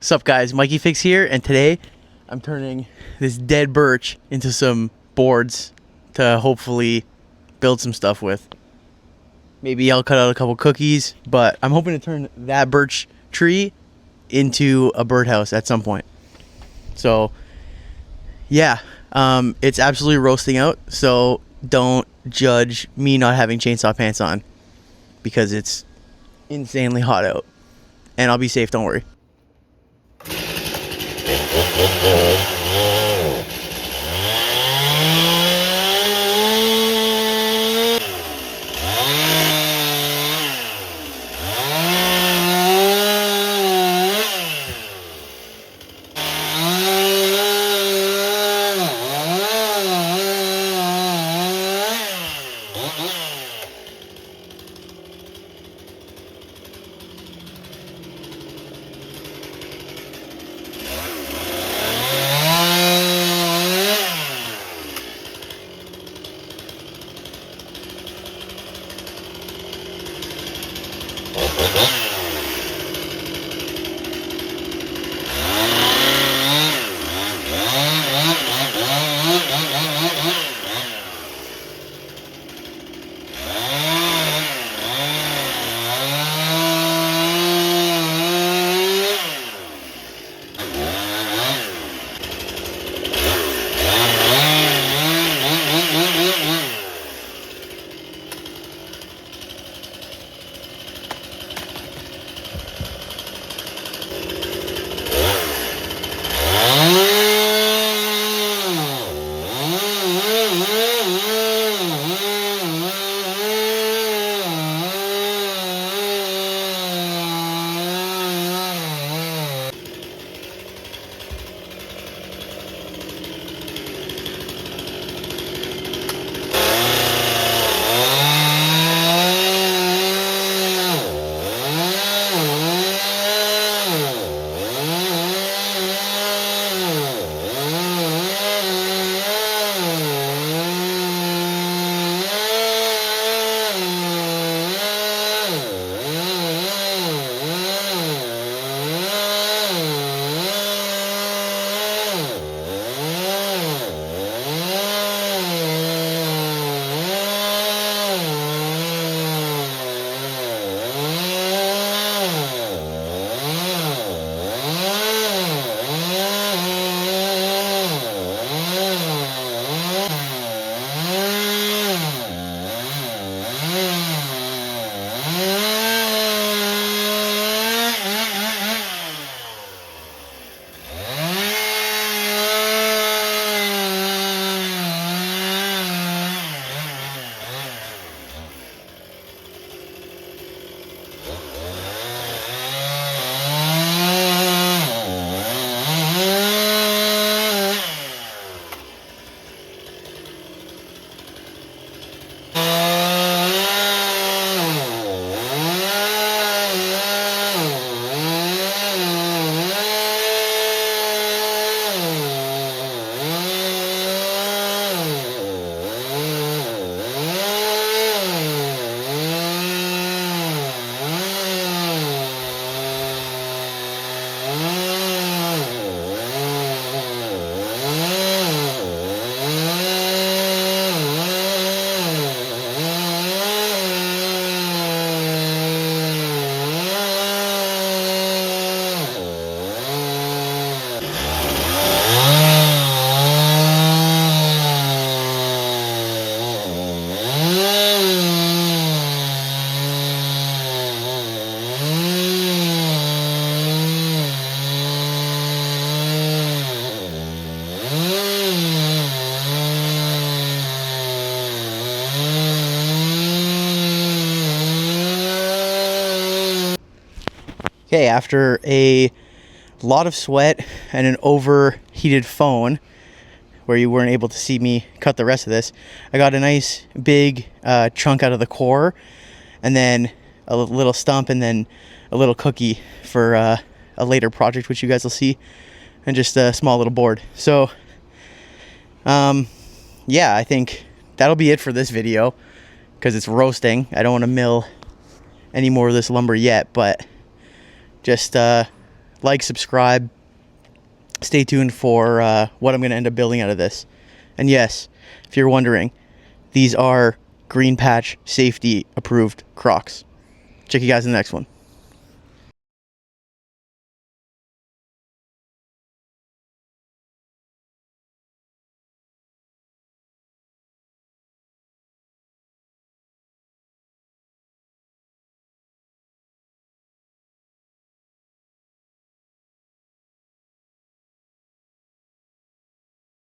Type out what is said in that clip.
What's up guys, Mikeyfix here, and today I'm turning this dead birch into some boards to hopefully build some stuff with. Maybe I'll cut out a couple cookies, but I'm hoping to turn that birch tree into a birdhouse at some point. So yeah, it's absolutely roasting out, so don't judge me not having chainsaw pants on because it's insanely hot out, and I'll be safe, don't worry. Okay, after a lot of sweat and an overheated phone where you weren't able to see me cut the rest of this, I got a nice big chunk out of the core, and then a little stump, and then a little cookie for a later project, which you guys will see, and just a small little board. So yeah, I think that'll be it for this video because it's roasting. I don't want to mill any more of this lumber yet, but just like, subscribe. Stay tuned for what I'm going to end up building out of this. And yes, if you're wondering, these are Green Patch Safety approved Crocs. Check you guys in the next one.